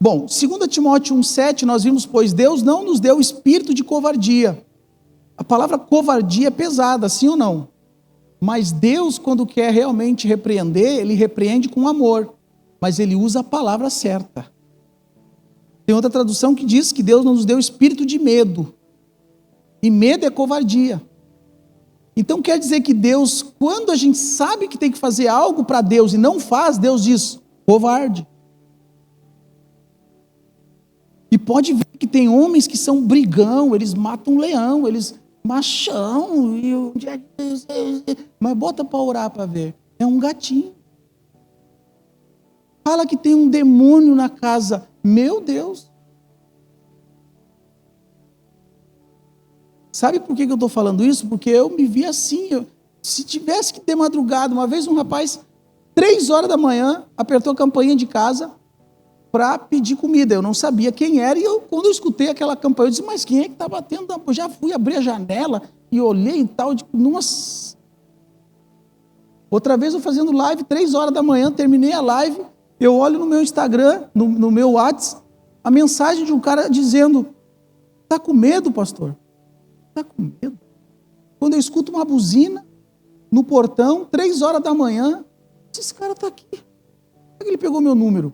Bom, 2 Timóteo 1,7, nós vimos, pois Deus não nos deu espírito de covardia. A palavra covardia é pesada, sim ou não? Mas Deus, quando quer realmente repreender, Ele repreende com amor. Mas Ele usa a palavra certa. Tem outra tradução que diz que Deus não nos deu espírito de medo. E medo é covardia. Então quer dizer que Deus, quando a gente sabe que tem que fazer algo para Deus e não faz, Deus diz, covarde. E pode ver que tem homens que são brigão, eles matam um leão, eles machão, mas bota para orar para ver. É um gatinho. Fala que tem um demônio na casa. Meu Deus. Sabe por que eu estou falando isso? Porque eu me vi assim. Se tivesse que ter madrugado, uma vez um rapaz, 3 horas da manhã, apertou a campainha de casa para pedir comida. Eu não sabia quem era e quando eu escutei aquela campainha, eu disse, mas quem é que está batendo? Eu já fui abrir a janela e olhei e tal. Nossa. Outra vez eu fazendo live, 3 horas da manhã, terminei a live, eu olho no meu Instagram, no meu WhatsApp, a mensagem de um cara dizendo, está com medo, pastor? Está com medo? Quando eu escuto uma buzina no portão, 3 horas da manhã, esse cara está aqui. Por que ele pegou meu número?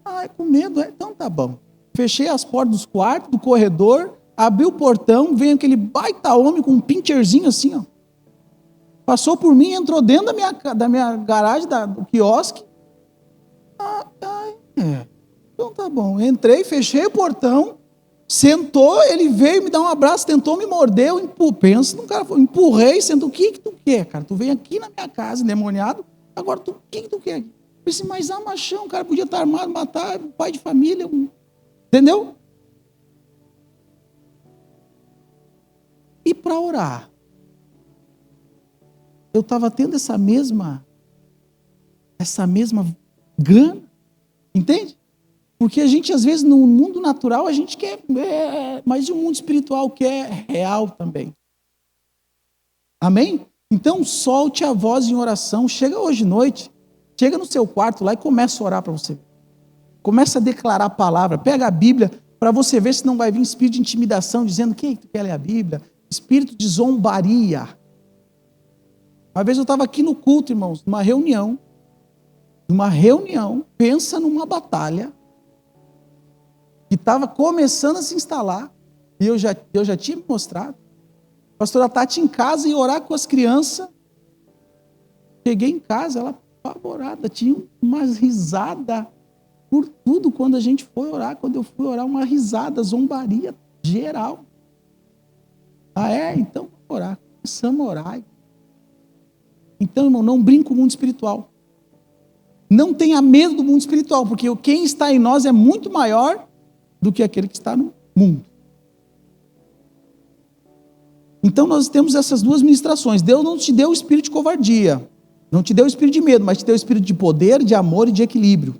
Ah, é com medo? Então tá bom. Fechei as portas dos quartos, do corredor, abri o portão, veio aquele baita homem com um pincherzinho assim, ó. Passou por mim, entrou dentro da minha garagem, do quiosque. Então tá bom. Entrei, fechei o portão, sentou, ele veio me dar um abraço, tentou me morder, pensa num cara, empurrei, sentou, o que tu quer, cara? Tu veio aqui na minha casa, endemoniado, agora o que tu quer? Eu disse, mas machão, o cara podia estar armado, matar pai de família, entendeu? E para orar, eu estava tendo essa mesma gana, entende? Porque a gente, às vezes, no mundo natural, a gente quer, mas o mundo espiritual quer real também. Amém? Então, solte a voz em oração, chega hoje à noite, chega no seu quarto lá e começa a orar para você. Começa a declarar a palavra, pega a Bíblia, para você ver se não vai vir espírito de intimidação, dizendo, quem é que tu quer ler a Bíblia? Espírito de zombaria. Uma vez eu estava aqui no culto, irmãos, numa reunião, pensa numa batalha, que estava começando a se instalar, e eu já tinha me mostrado, a pastora Tati em casa e orar com as crianças, cheguei em casa, ela apavorada, tinha umas risadas por tudo quando a gente foi orar, quando eu fui orar, uma risada, zombaria geral. Então vamos orar, começamos a orar. Então, irmão, não brinque com o mundo espiritual. Não tenha medo do mundo espiritual, porque quem está em nós é muito maior do que aquele que está no mundo. Então nós temos essas duas ministrações. Deus não te deu o espírito de covardia, não te deu o espírito de medo, mas te deu o espírito de poder, de amor e de equilíbrio.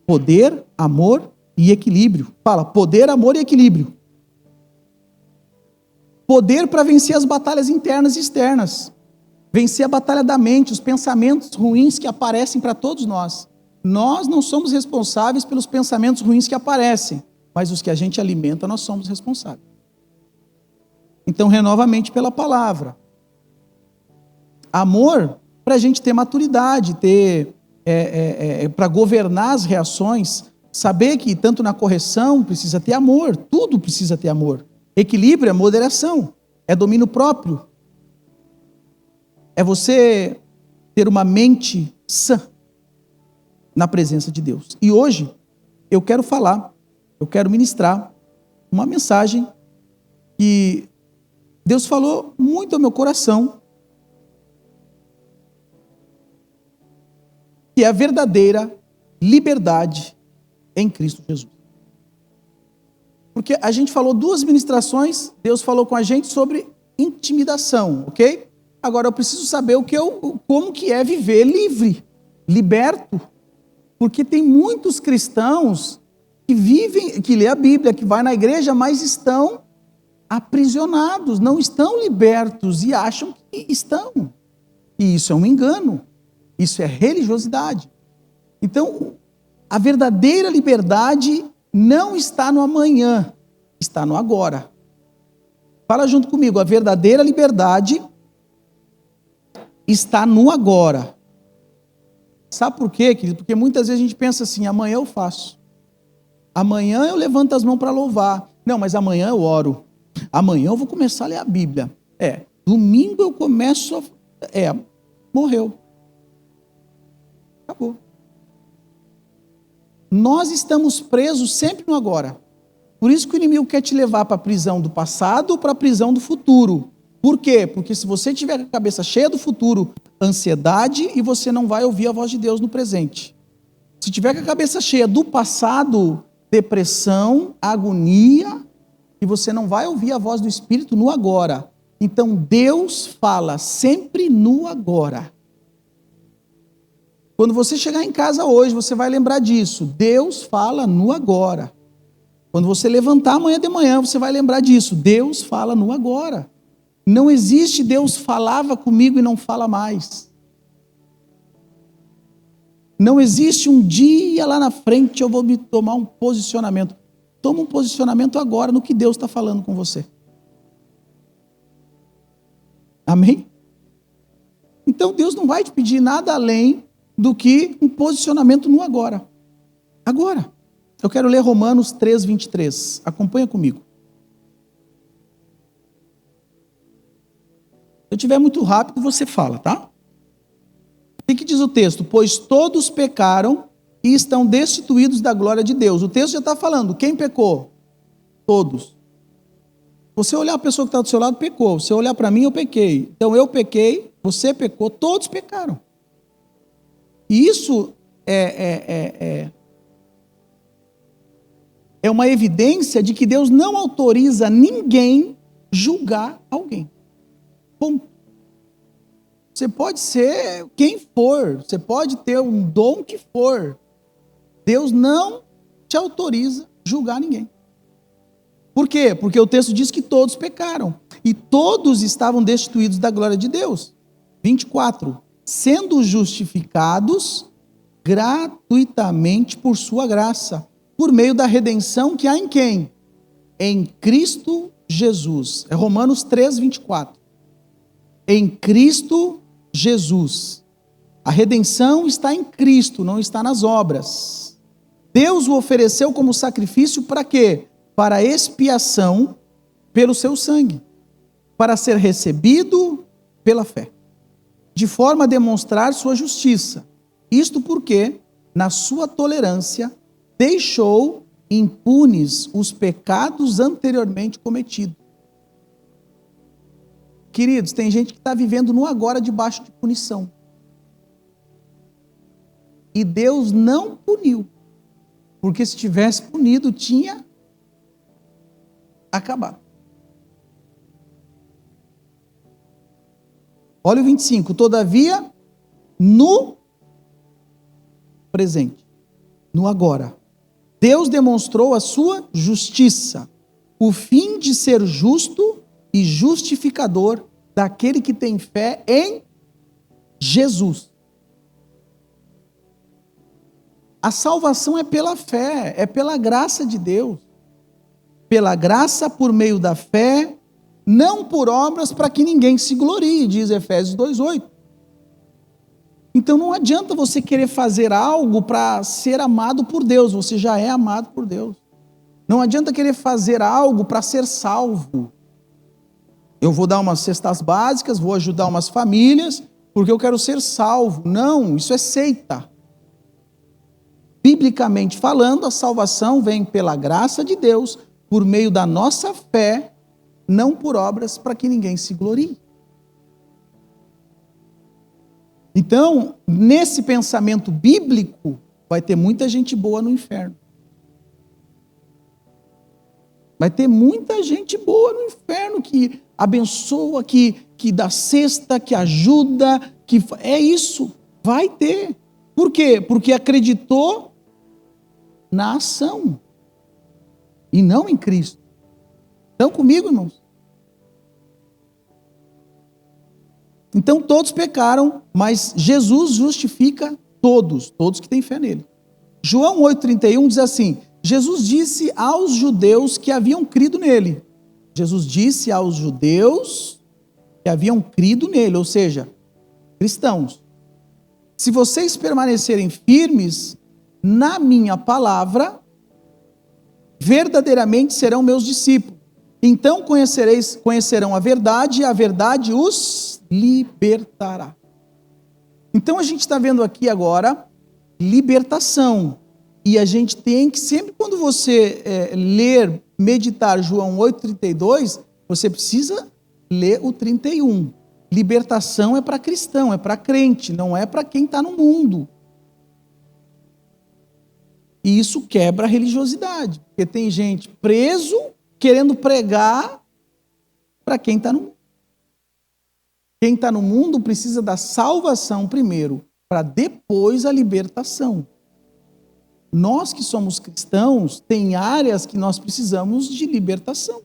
Poder, amor e equilíbrio. Fala, poder, amor e equilíbrio. Poder para vencer as batalhas internas e externas. Vencer a batalha da mente, os pensamentos ruins que aparecem para todos nós. Nós não somos responsáveis pelos pensamentos ruins que aparecem, mas os que a gente alimenta, nós somos responsáveis. Então, renova a mente pela palavra. Amor, para a gente ter maturidade, para governar as reações, saber que tanto na correção precisa ter amor, tudo precisa ter amor. Equilíbrio é moderação, é domínio próprio. É você ter uma mente sã na presença de Deus. E hoje eu quero ministrar uma mensagem que Deus falou muito ao meu coração, que é a verdadeira liberdade em Cristo Jesus. Porque a gente falou 2 ministrações, Deus falou com a gente sobre intimidação, ok? Agora eu preciso saber como que é viver livre, liberto. Porque tem muitos cristãos que vivem, que lê a Bíblia, que vai na igreja, mas estão aprisionados, não estão libertos e acham que estão. E isso é um engano. Isso é religiosidade. Então, A verdadeira liberdade não está no amanhã, está no agora. Fala junto comigo, a verdadeira liberdade está no agora. Sabe por quê, querido? Porque muitas vezes a gente pensa assim, amanhã eu faço. Amanhã eu levanto as mãos para louvar. Não, mas amanhã eu oro. Amanhã eu vou começar a ler a Bíblia. Domingo eu começo a... morreu. Acabou. Nós estamos presos sempre no agora. Por isso que o inimigo quer te levar para a prisão do passado ou para a prisão do futuro. Por quê? Porque se você tiver a cabeça cheia do futuro, ansiedade, e você não vai ouvir a voz de Deus no presente. Se tiver com a cabeça cheia do passado, depressão, agonia, e você não vai ouvir a voz do Espírito no agora. Então Deus fala sempre no agora. Quando você chegar em casa hoje, você vai lembrar disso. Deus fala no agora. Quando você levantar amanhã de manhã, você vai lembrar disso. Deus fala no agora. Não existe Deus falava comigo e não fala mais. Não existe um dia lá na frente eu vou me tomar um posicionamento. Toma um posicionamento agora no que Deus está falando com você. Amém? Então Deus não vai te pedir nada além do que um posicionamento no agora. Agora. Eu quero ler Romanos 3, 23. Acompanha comigo. Se eu estiver muito rápido, você fala, tá? O que diz o texto? Pois todos pecaram e estão destituídos da glória de Deus. O texto já está falando, quem pecou? Todos. Você olhar a pessoa que está do seu lado, pecou. Você olhar para mim, eu pequei. Então eu pequei, você pecou, todos pecaram. E isso é uma evidência de que Deus não autoriza ninguém julgar alguém. Ponto. Você pode ser quem for, você pode ter um dom que for. Deus não te autoriza julgar ninguém. Por quê? Porque o texto diz que todos pecaram. E todos estavam destituídos da glória de Deus. 24. Sendo justificados gratuitamente por sua graça, por meio da redenção que há em quem? Em Cristo Jesus. É Romanos 3, 24. Em Cristo Jesus. A redenção está em Cristo, não está nas obras. Deus o ofereceu como sacrifício para quê? Para expiação pelo seu sangue, para ser recebido pela fé, de forma a demonstrar sua justiça. Isto porque, na sua tolerância, deixou impunes os pecados anteriormente cometidos. Queridos, tem gente que está vivendo no agora debaixo de punição. E Deus não puniu. Porque se tivesse punido, tinha acabado. Olha o 25. Todavia, no presente, no agora, Deus demonstrou a sua justiça, o fim de ser justo e justificador daquele que tem fé em Jesus. A salvação é pela fé, é pela graça de Deus. Pela graça por meio da fé, não por obras para que ninguém se glorie, diz Efésios 2:8. Então não adianta você querer fazer algo para ser amado por Deus, você já é amado por Deus. Não adianta querer fazer algo para ser salvo. Eu vou dar umas cestas básicas, vou ajudar umas famílias, porque eu quero ser salvo. Não, isso é seita. Biblicamente falando, a salvação vem pela graça de Deus, por meio da nossa fé, não por obras para que ninguém se glorie. Então, nesse pensamento bíblico, vai ter muita gente boa no inferno. Vai ter muita gente boa no inferno que abençoa, que dá cesta, que ajuda, que é isso. Vai ter. Por quê? Porque acreditou na ação e não em Cristo. Estão comigo, irmãos? Então todos pecaram, mas Jesus justifica todos que têm fé nele. João 8,31 diz assim: Jesus disse aos judeus que haviam crido nele. Jesus disse aos judeus que haviam crido nele, ou seja, cristãos: se vocês permanecerem firmes na minha palavra, verdadeiramente serão meus discípulos. Então conhecerão a verdade e a verdade os libertará. Então a gente está vendo aqui agora libertação. E a gente tem que, sempre quando você ler, meditar João 8,32, você precisa ler o 31. Libertação é para cristão, é para crente, não é para quem está no mundo. E isso quebra a religiosidade, porque tem gente preso querendo pregar para quem está no mundo. Quem está no mundo precisa da salvação primeiro, para depois a libertação. Nós que somos cristãos, tem áreas que nós precisamos de libertação.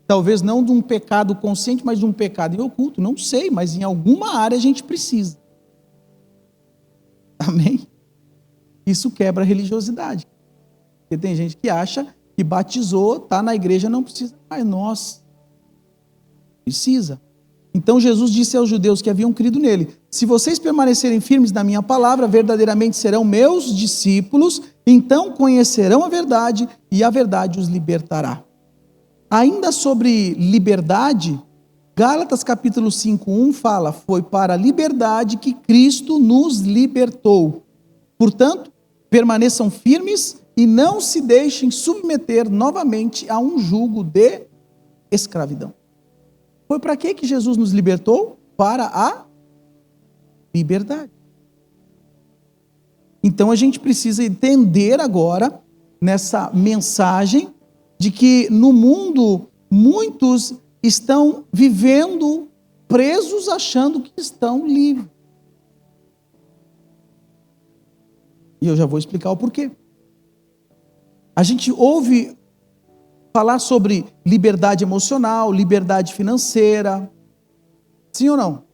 Talvez não de um pecado consciente, mas de um pecado em oculto, não sei, mas em alguma área a gente precisa. Amém? Isso quebra a religiosidade. Porque tem gente que acha que batizou, está na igreja, não precisa mais. Nós precisa. Então Jesus disse aos judeus que haviam crido nele: se vocês permanecerem firmes na minha palavra, verdadeiramente serão meus discípulos, então conhecerão a verdade e a verdade os libertará. Ainda sobre liberdade, Gálatas capítulo 5:1 fala: foi para a liberdade que Cristo nos libertou. Portanto, permaneçam firmes e não se deixem submeter novamente a um jugo de escravidão. Foi para que Jesus nos libertou? Para a liberdade. Então a gente precisa entender agora, nessa mensagem, de que no mundo muitos estão vivendo presos achando que estão livres. E eu já vou explicar o porquê. A gente ouve falar sobre liberdade emocional, liberdade financeira. Sim ou não?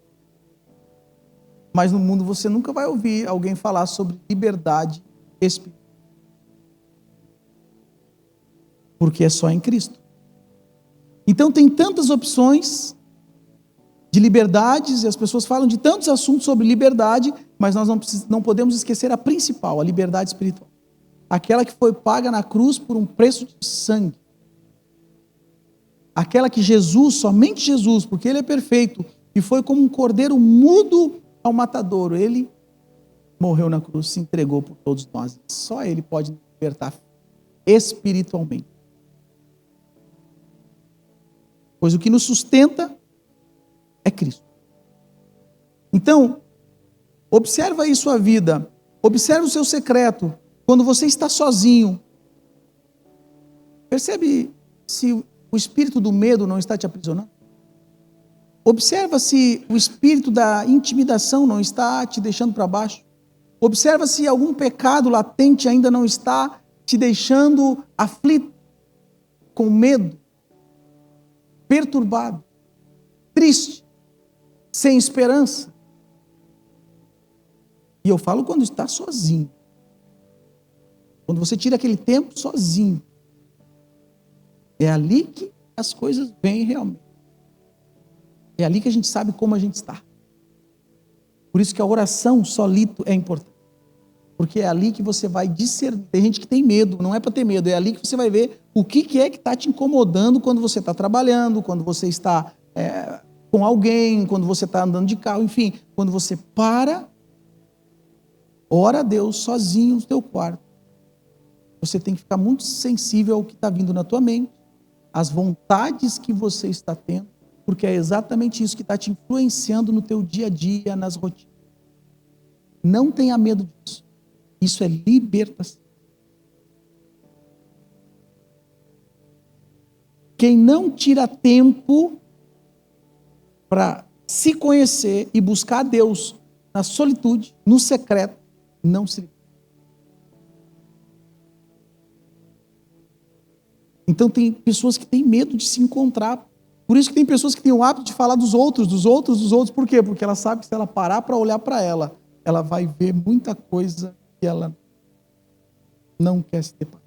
Mas no mundo você nunca vai ouvir alguém falar sobre liberdade espiritual. Porque é só em Cristo. Então tem tantas opções de liberdades, e as pessoas falam de tantos assuntos sobre liberdade, mas nós não podemos esquecer a principal, a liberdade espiritual. Aquela que foi paga na cruz por um preço de sangue. Aquela que Jesus, somente Jesus, porque Ele é perfeito, e foi como um cordeiro mudo ao matadouro. Ele morreu na cruz, se entregou por todos nós. Só Ele pode nos libertar espiritualmente. Pois o que nos sustenta é Cristo. Então, observa aí sua vida, observa o seu secreto, quando você está sozinho. Percebe se o espírito do medo não está te aprisionando? Observa se o espírito da intimidação não está te deixando para baixo. Observa se algum pecado latente ainda não está te deixando aflito, com medo, perturbado, triste, sem esperança. E eu falo quando está sozinho. Quando você tira aquele tempo sozinho. É ali que as coisas vêm realmente. É ali que a gente sabe como a gente está. Por isso que a oração solito é importante. Porque é ali que você vai discernir. Tem gente que tem medo, não é para ter medo. É ali que você vai ver o que é que está te incomodando quando você está trabalhando, quando você está com alguém, quando você está andando de carro, enfim. Quando você para, ora a Deus sozinho no teu quarto. Você tem que ficar muito sensível ao que está vindo na tua mente, às vontades que você está tendo, porque é exatamente isso que está te influenciando no teu dia a dia, nas rotinas. Não tenha medo disso. Isso é libertação. Quem não tira tempo para se conhecer e buscar a Deus na solitude, no secreto, não se liberta. Então tem pessoas que têm medo de se encontrar. Por isso que tem pessoas que têm o hábito de falar dos outros. Por quê? Porque ela sabe que se ela parar para olhar para ela, ela vai ver muita coisa que ela não quer se deparar,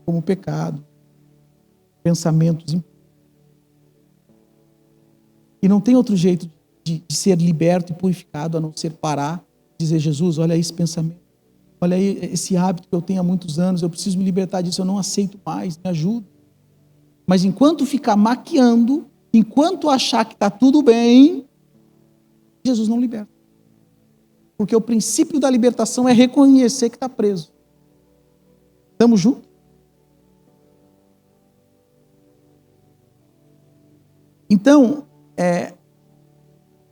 como pecado, pensamentos impuros. E não tem outro jeito de ser liberto e purificado a não ser parar, dizer: Jesus, olha aí esse pensamento, olha aí esse hábito que eu tenho há muitos anos, eu preciso me libertar disso, eu não aceito mais, me ajuda. Mas enquanto ficar maquiando, enquanto achar que está tudo bem, Jesus não liberta. Porque o princípio da libertação é reconhecer que está preso. Estamos juntos? Então,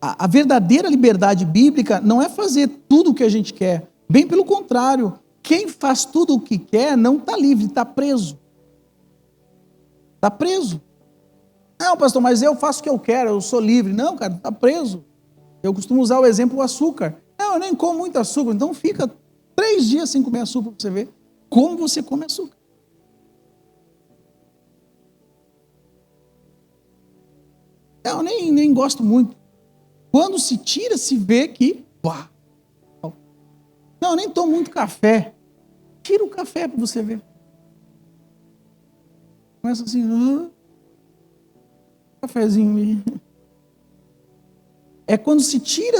a verdadeira liberdade bíblica não é fazer tudo o que a gente quer. Bem pelo contrário. Quem faz tudo o que quer não está livre, está preso. Está preso. Não, pastor, mas eu faço o que eu quero, eu sou livre. Não, cara, está preso. Eu costumo usar o exemplo do açúcar. Não, eu nem como muito açúcar, então fica 3 dias sem comer açúcar para você ver como você come açúcar. Eu nem gosto muito. Quando se tira, se vê que... Pá. Não, eu nem tomo muito café. Tira o café para você ver. Começa assim... cafezinho ali. Quando se tira,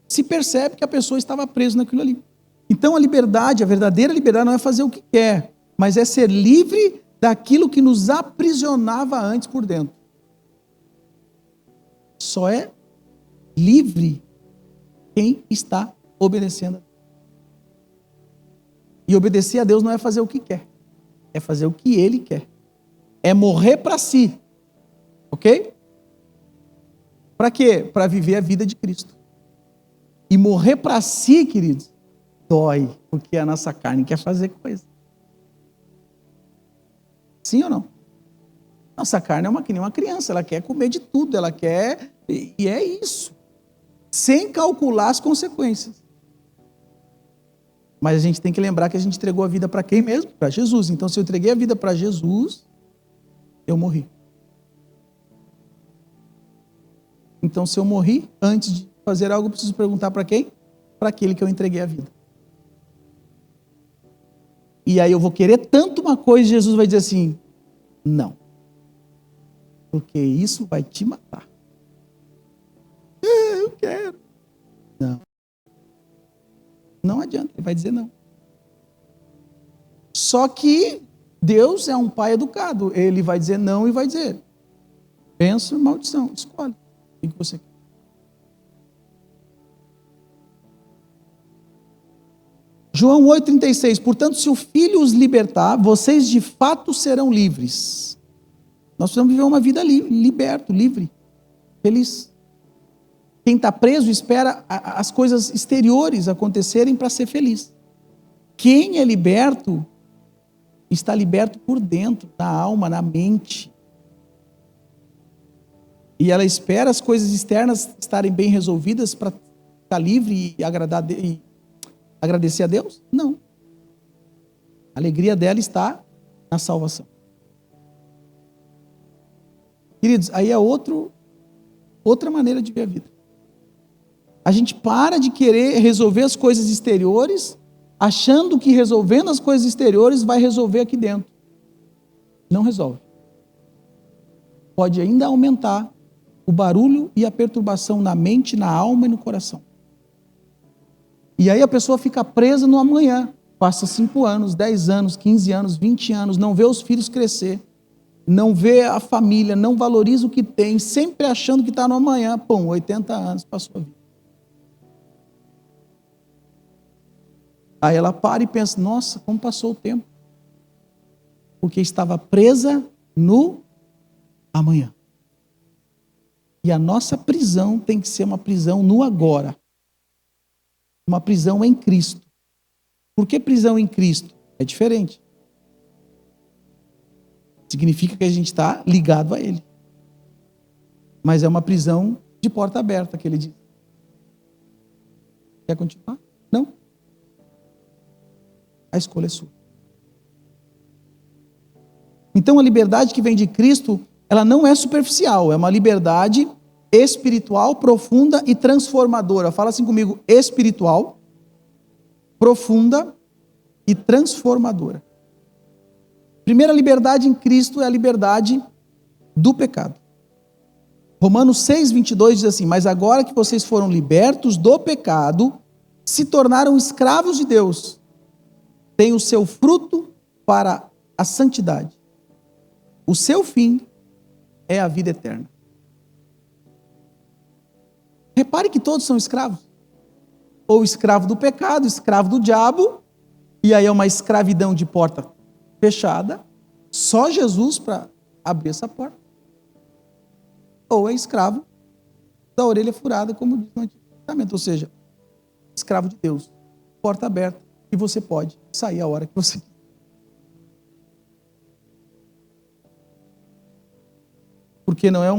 se percebe que a pessoa estava presa naquilo ali. Então a verdadeira liberdade não é fazer o que quer, mas é ser livre daquilo que nos aprisionava antes por dentro. Só é livre quem está obedecendo. E obedecer a Deus não é fazer o que quer, é fazer o que Ele quer. É morrer para si. Ok? Para quê? Para viver a vida de Cristo. E morrer para si, queridos, dói, porque a nossa carne quer fazer coisa. Sim ou não? Nossa carne é que nem uma criança, ela quer comer de tudo, ela quer... E é isso. Sem calcular as consequências. Mas a gente tem que lembrar que a gente entregou a vida para quem mesmo? Para Jesus. Então, se eu entreguei a vida para Jesus, eu morri. Então, se eu morri, antes de fazer algo, eu preciso perguntar para quem? Para aquele que eu entreguei a vida. E aí eu vou querer tanto uma coisa, e Jesus vai dizer assim: não. Porque isso vai te matar. Eu quero. Não. Não adianta, ele vai dizer não. Só que Deus é um pai educado. Ele vai dizer não e vai dizer: bênção e maldição, escolhe. O que você quer? João 8,36. Portanto, se o Filho os libertar, vocês de fato serão livres. Nós precisamos viver uma vida liberto, livre, feliz. Quem está preso espera as coisas exteriores acontecerem para ser feliz. Quem é liberto, está liberto por dentro, na alma, na mente. E ela espera as coisas externas estarem bem resolvidas para estar livre e agradecer a Deus? Não. A alegria dela está na salvação. Queridos, aí é outra maneira de ver a vida. A gente para de querer resolver as coisas exteriores, achando que resolvendo as coisas exteriores vai resolver aqui dentro. Não resolve. Pode ainda aumentar o barulho e a perturbação na mente, na alma e no coração. E aí a pessoa fica presa no amanhã. Passa 5 anos, 10 anos, 15 anos, 20 anos, não vê os filhos crescer, não vê a família, não valoriza o que tem, sempre achando que está no amanhã. Pum, 80 anos passou a vida. Aí ela para e pensa: nossa, como passou o tempo. Porque estava presa no amanhã. E a nossa prisão tem que ser uma prisão no agora. Uma prisão em Cristo. Por que prisão em Cristo? É diferente. Significa que a gente está ligado a Ele. Mas é uma prisão de porta aberta, que Ele diz. Quer continuar? Não? A escolha é sua. Então a liberdade que vem de Cristo, ela não é superficial, é uma liberdade espiritual, profunda e transformadora. Fala assim comigo: espiritual, profunda e transformadora. Primeira liberdade em Cristo é a liberdade do pecado. Romanos 6:22 diz assim: mas agora que vocês foram libertos do pecado, se tornaram escravos de Deus, tem o seu fruto para a santidade. O seu fim é a vida eterna. Repare que todos são escravos. Ou escravo do pecado, escravo do diabo, e aí é uma escravidão de porta fechada, só Jesus para abrir essa porta. Ou é escravo da orelha furada, como diz no Antigo Testamento, ou seja, escravo de Deus, porta aberta, e você pode sair a hora que você quiser. Porque não é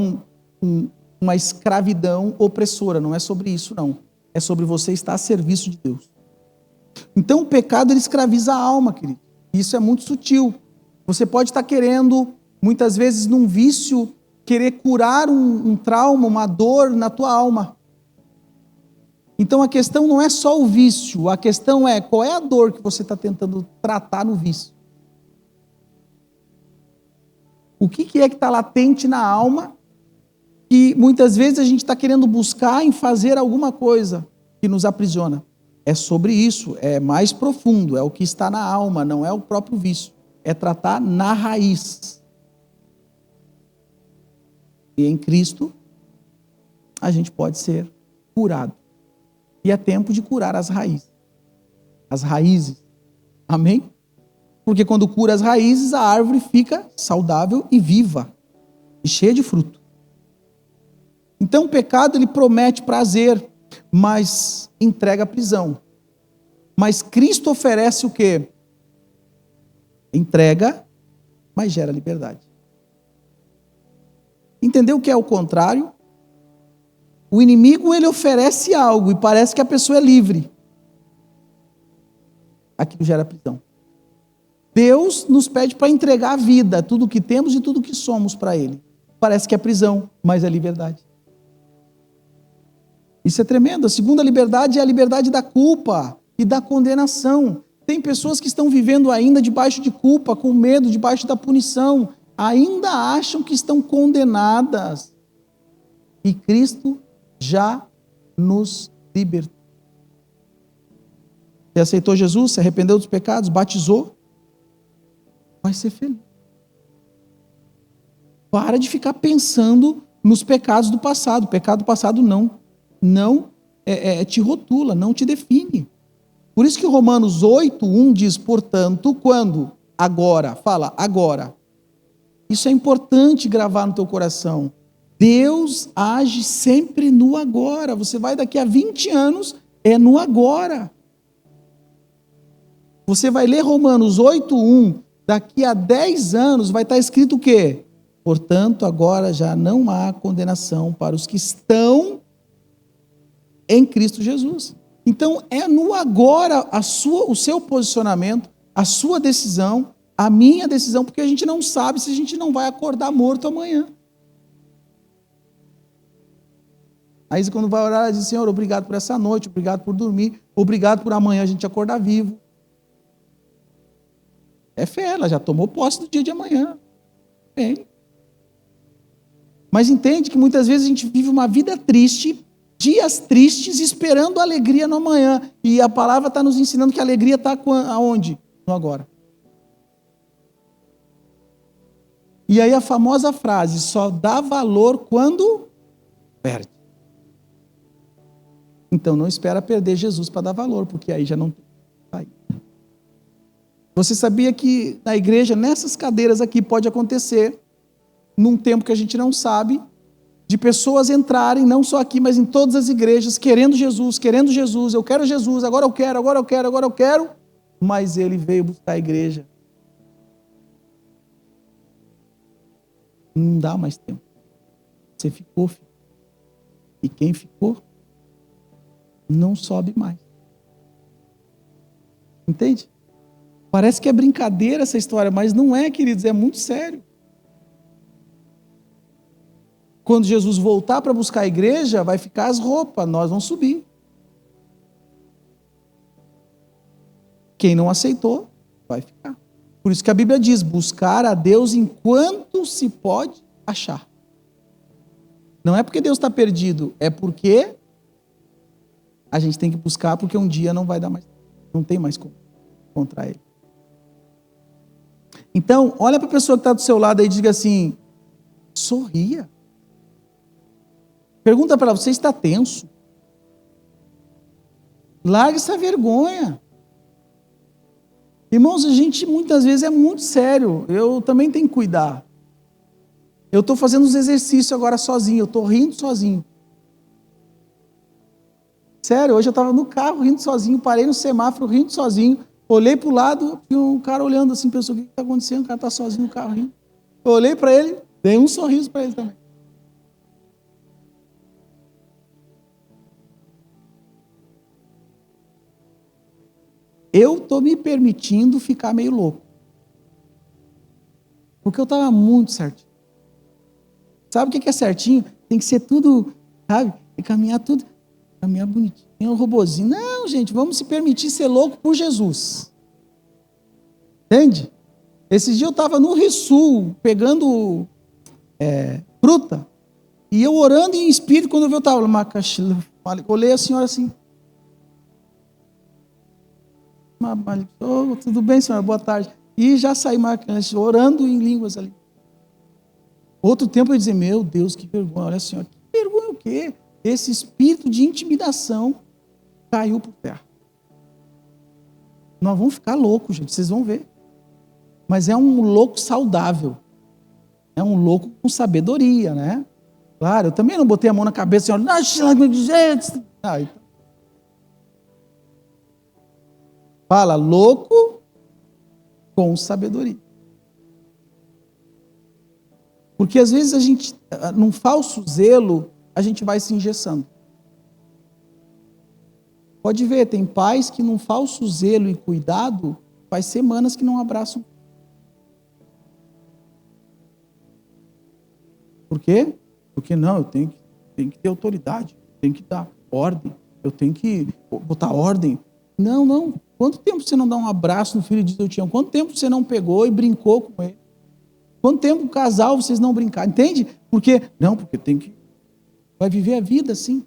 uma escravidão opressora, não é sobre isso não. É sobre você estar a serviço de Deus. Então o pecado ele escraviza a alma, querido. Isso é muito sutil. Você pode estar querendo, muitas vezes num vício, querer curar um trauma, uma dor na tua alma. Então a questão não é só o vício, a questão é qual é a dor que você está tentando tratar no vício. O que é que está latente na alma que muitas vezes a gente está querendo buscar em fazer alguma coisa que nos aprisiona? É sobre isso, é mais profundo, é o que está na alma, não é o próprio vício. É tratar na raiz. E em Cristo, a gente pode ser curado. E é tempo de curar as raízes. As raízes. Amém? Porque quando cura as raízes, a árvore fica saudável e viva. E cheia de fruto. Então o pecado, ele promete prazer, mas entrega prisão. Mas Cristo oferece o quê? Entrega, mas gera liberdade. Entendeu o que é o contrário? O inimigo, ele oferece algo e parece que a pessoa é livre. Aquilo gera prisão. Deus nos pede para entregar a vida, tudo o que temos e tudo o que somos para Ele. Parece que é prisão, mas é liberdade. Isso é tremendo. A segunda liberdade é a liberdade da culpa e da condenação. Tem pessoas que estão vivendo ainda debaixo de culpa, com medo, debaixo da punição. Ainda acham que estão condenadas. E Cristo já nos libertou. Você aceitou Jesus, se arrependeu dos pecados, batizou, vai ser feliz. Para de ficar pensando nos pecados do passado. O pecado do passado não te rotula, não te define. Por isso que Romanos 8:1 diz, portanto, quando? Agora. Fala, agora. Isso é importante gravar no teu coração. Deus age sempre no agora. Você vai daqui a 20 anos, é no agora. Você vai ler Romanos 8:1, daqui a 10 anos vai estar escrito o quê? Portanto, agora já não há condenação para os que estão em Cristo Jesus. Então, é no agora o seu posicionamento, a sua decisão, a minha decisão, porque a gente não sabe se a gente não vai acordar morto amanhã. Aí quando vai orar, ela diz, Senhor, obrigado por essa noite, obrigado por dormir, obrigado por amanhã a gente acordar vivo. É fé, ela já tomou posse do dia de amanhã. Bem. Mas entende que muitas vezes a gente vive uma vida triste, dias tristes, esperando a alegria no amanhã. E a palavra está nos ensinando que a alegria está aonde? No agora. E aí a famosa frase, só dá valor quando perde. Então não espera perder Jesus para dar valor, porque aí já não tem. Você sabia que na igreja, nessas cadeiras aqui, pode acontecer, num tempo que a gente não sabe, de pessoas entrarem, não só aqui, mas em todas as igrejas, querendo Jesus, eu quero Jesus, agora eu quero, mas ele veio buscar a igreja. Não dá mais tempo. Você ficou, filho. E quem ficou, não sobe mais. Entende? Parece que é brincadeira essa história, mas não é, queridos, é muito sério. Quando Jesus voltar para buscar a igreja, vai ficar as roupas, nós vamos subir. Quem não aceitou, vai ficar. Por isso que a Bíblia diz, buscar a Deus enquanto se pode achar. Não é porque Deus está perdido, é porque a gente tem que buscar, porque um dia não vai dar mais, não tem mais como encontrar Ele. Então, olha para a pessoa que está do seu lado aí e diga assim, sorria. Pergunta para ela, você está tenso? Larga essa vergonha. Irmãos, a gente muitas vezes é muito sério. Eu também tenho que cuidar. Eu estou fazendo os exercícios agora sozinho. Eu estou rindo sozinho. Sério, hoje eu estava no carro rindo sozinho. Parei no semáforo rindo sozinho. Olhei para o lado, tinha um cara olhando assim, pensou, o que está acontecendo? O cara está sozinho no carro rindo. Eu olhei para ele, dei um sorriso para ele também. Eu estou me permitindo ficar meio louco. Porque eu estava muito certinho. Sabe o que é certinho? Tem que ser tudo, sabe? Tem que caminhar tudo, caminhar bonitinho, um robozinho. Não, gente, vamos se permitir ser louco por Jesus. Entende? Esses dias eu estava no Rio-Sul, pegando fruta, e eu orando em espírito, quando eu estava, olhei a senhora assim. Oh, tudo bem, senhora? Boa tarde. E já saí orando em línguas ali. Outro tempo eu dizia, meu Deus, que vergonha. Olha, senhora, que vergonha o quê? Esse espírito de intimidação caiu por terra. Nós vamos ficar loucos, gente, vocês vão ver. Mas é um louco saudável. É um louco com sabedoria, né? Claro, eu também não botei a mão na cabeça, senhora. Fala, louco com sabedoria. Porque às vezes a gente, num falso zelo, a gente vai se engessando. Pode ver, tem pais que num falso zelo e cuidado, faz semanas que não abraçam. Por quê? Porque não, eu tenho que ter autoridade, eu tenho que dar ordem, eu tenho que botar ordem. Não. Quanto tempo você não dá um abraço no filho e diz eu te amo? Quanto tempo você não pegou e brincou com ele? Quanto tempo o casal vocês não brincaram? Entende? Porque tem que... Vai viver a vida assim.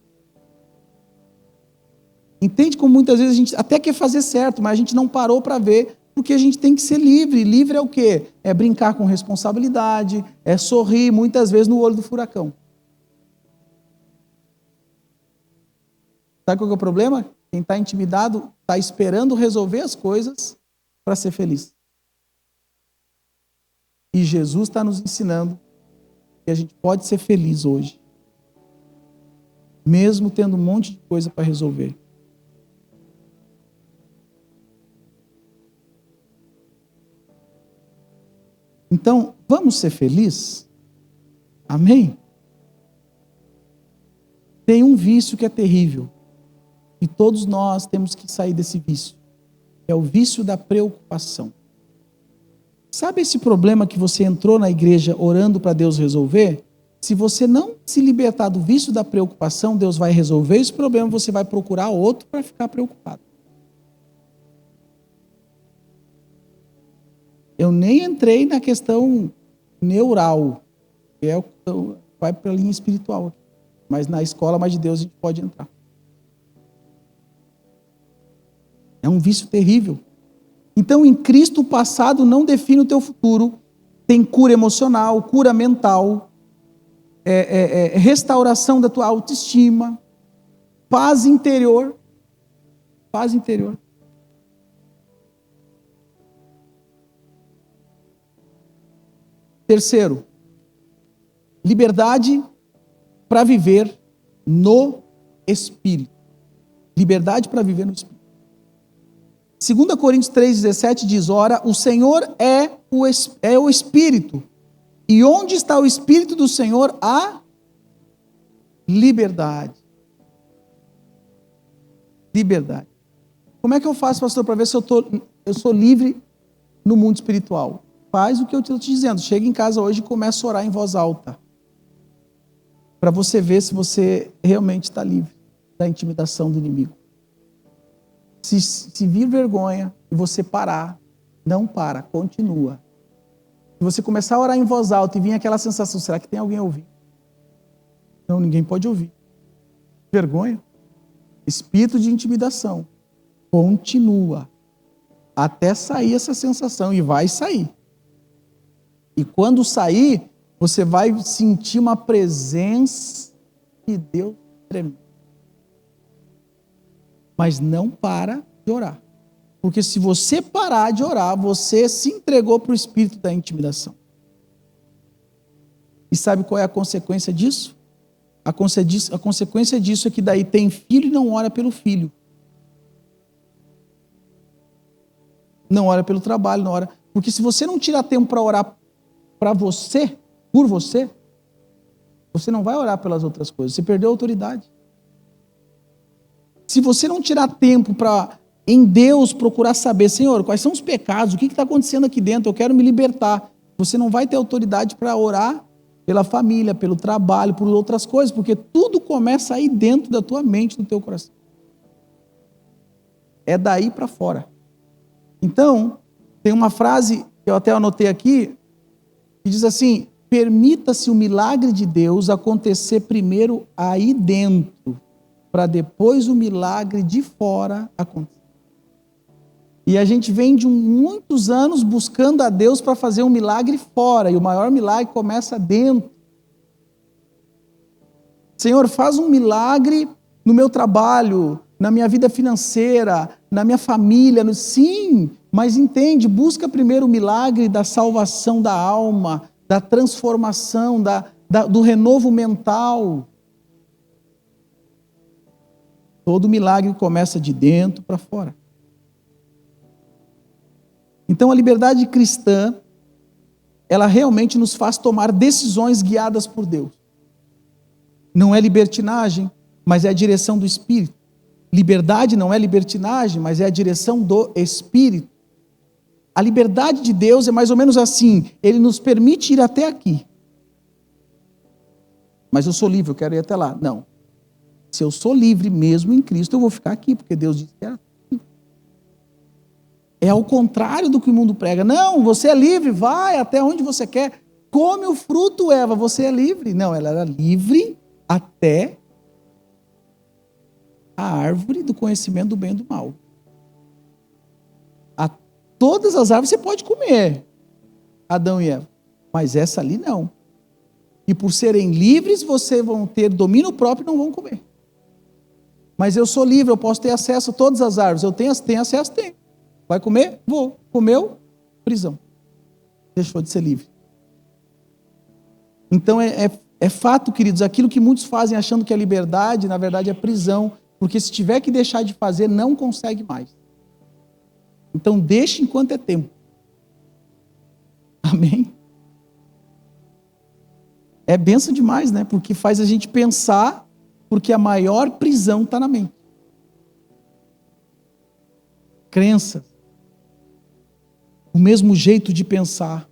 Entende como muitas vezes a gente até quer fazer certo, mas a gente não parou para ver, porque a gente tem que ser livre. Livre é o quê? É brincar com responsabilidade, é sorrir, muitas vezes no olho do furacão. Sabe qual que é o problema? Quem está intimidado está esperando resolver as coisas para ser feliz. E Jesus está nos ensinando que a gente pode ser feliz hoje, mesmo tendo um monte de coisa para resolver. Então, vamos ser felizes? Amém? Tem um vício que é terrível. E todos nós temos que sair desse vício. É o vício da preocupação. Sabe esse problema que você entrou na igreja orando para Deus resolver? Se você não se libertar do vício da preocupação, Deus vai resolver esse problema, você vai procurar outro para ficar preocupado. Eu nem entrei na questão neural, que vai para a linha espiritual. Mas na escola mais de Deus a gente pode entrar. É um vício terrível. Então, em Cristo, o passado não define o teu futuro. Tem cura emocional, cura mental, restauração da tua autoestima, paz interior. Paz interior. Terceiro, liberdade para viver no Espírito. Liberdade para viver no Espírito. 2 Coríntios 3,17 diz, ora, o Senhor é o Espírito, e onde está o Espírito do Senhor, há liberdade. Liberdade. Como é que eu faço, pastor, para ver se eu sou livre no mundo espiritual? Faz o que eu estou te dizendo, chega em casa hoje e começa a orar em voz alta, para você ver se você realmente está livre da intimidação do inimigo. Se vir vergonha e você parar, não para, continua. Se você começar a orar em voz alta e vir aquela sensação, será que tem alguém ouvindo? Não, ninguém pode ouvir. Vergonha. Espírito de intimidação. Continua. Até sair essa sensação, e vai sair. E quando sair, você vai sentir uma presença de Deus tremenda. Mas não para de orar. Porque se você parar de orar, você se entregou para o espírito da intimidação. E sabe qual é a consequência disso? A consequência disso é que daí tem filho e não ora pelo filho. Não ora pelo trabalho, não ora. Porque se você não tirar tempo para orar para você, por você, você não vai orar pelas outras coisas. Você perdeu a autoridade. Se você não tirar tempo para, em Deus, procurar saber, Senhor, quais são os pecados, o que está acontecendo aqui dentro, eu quero me libertar. Você não vai ter autoridade para orar pela família, pelo trabalho, por outras coisas, porque tudo começa aí dentro da tua mente, do teu coração. É daí para fora. Então, tem uma frase que eu até anotei aqui, que diz assim: permita-se o milagre de Deus acontecer primeiro aí dentro, para depois o milagre de fora acontecer. E a gente vem de muitos anos buscando a Deus para fazer um milagre fora, e o maior milagre começa dentro. Senhor, faz um milagre no meu trabalho, na minha vida financeira, na minha família. Sim, mas entende, busca primeiro o milagre da salvação da alma, da transformação, do renovo mental. Todo milagre começa de dentro para fora. Então a liberdade cristã, ela realmente nos faz tomar decisões guiadas por Deus. Não é libertinagem, mas é a direção do Espírito. Liberdade não é libertinagem, mas é a direção do Espírito. A liberdade de Deus é mais ou menos assim: Ele nos permite ir até aqui. Mas eu sou livre, eu quero ir até lá. Não. Se eu sou livre mesmo em Cristo, eu vou ficar aqui, porque Deus disse que era assim. É ao contrário do que o mundo prega. Não, você é livre, vai até onde você quer. Come o fruto, Eva, você é livre. Não, ela era livre até a árvore do conhecimento do bem e do mal. Todas as árvores você pode comer, Adão e Eva, mas essa ali não. E por serem livres, vocês vão ter domínio próprio e não vão comer. Mas eu sou livre, eu posso ter acesso a todas as árvores. Eu tenho acesso? Tenho. Vai comer? Vou. Comeu? Prisão. Deixou de ser livre. Então é fato, queridos, aquilo que muitos fazem achando que é liberdade, na verdade é prisão. Porque se tiver que deixar de fazer, não consegue mais. Então deixe enquanto é tempo. Amém? É bênção demais, né? Porque faz a gente pensar, porque a maior prisão está na mente. Crenças. O mesmo jeito de pensar.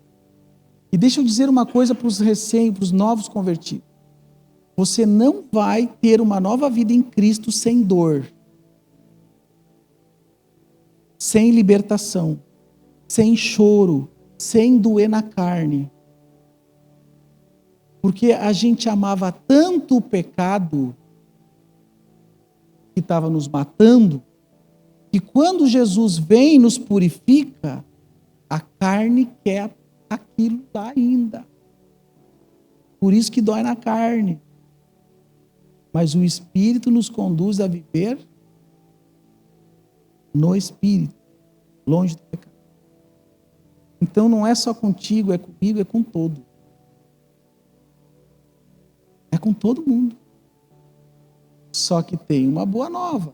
E deixa eu dizer uma coisa para os novos convertidos. Você não vai ter uma nova vida em Cristo sem dor, sem libertação, sem choro, sem doer na carne. Porque a gente amava tanto o pecado que estava nos matando, que quando Jesus vem e nos purifica, a carne quer aquilo lá ainda. Por isso que dói na carne. Mas o Espírito nos conduz a viver no Espírito, longe do pecado. Então não é só contigo, é comigo, é com todo. É com todo mundo. Só que tem uma boa nova.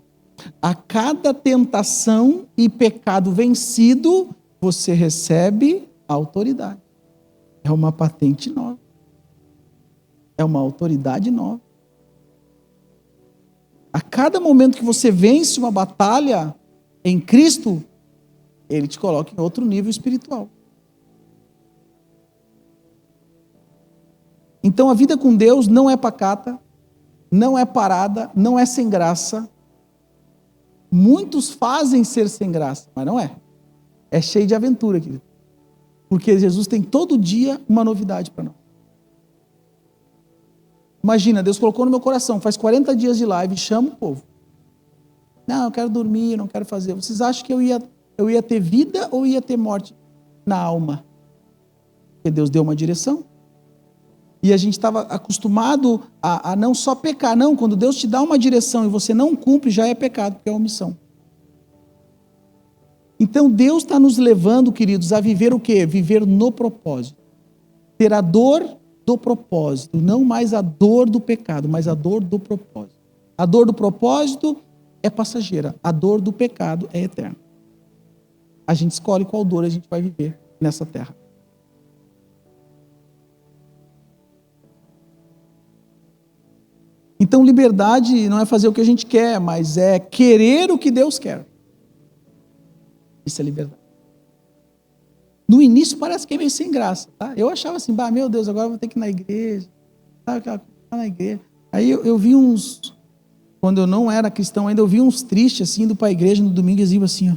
A cada tentação e pecado vencido, você recebe autoridade. É uma patente nova. É uma autoridade nova. A cada momento que você vence uma batalha em Cristo, Ele te coloca em outro nível espiritual. Então a vida com Deus não é pacata, não é parada, não é sem graça. Muitos fazem ser sem graça, mas não é. É cheio de aventura, querido. Porque Jesus tem todo dia uma novidade para nós. Imagina, Deus colocou no meu coração, faz 40 dias de live, chama o povo. Não, eu quero dormir, não quero fazer. Vocês acham que eu ia ter vida ou ia ter morte na alma? Porque Deus deu uma direção. E a gente estava acostumado a não só pecar, não. Quando Deus te dá uma direção e você não cumpre, já é pecado, porque é omissão. Então Deus está nos levando, queridos, a viver o quê? Viver no propósito. Ter a dor do propósito, não mais a dor do pecado, mas a dor do propósito. A dor do propósito é passageira, a dor do pecado é eterna. A gente escolhe qual dor a gente vai viver nessa terra. Então liberdade não é fazer o que a gente quer, mas é querer o que Deus quer. Isso é liberdade. No início parece que é meio sem graça, tá? Eu achava assim, meu Deus, agora eu vou ter que ir na igreja. Sabe aquela coisa, na igreja. Aí eu vi uns, quando eu não era cristão ainda, eu vi uns tristes assim, indo para a igreja no domingo e diziam assim, ó.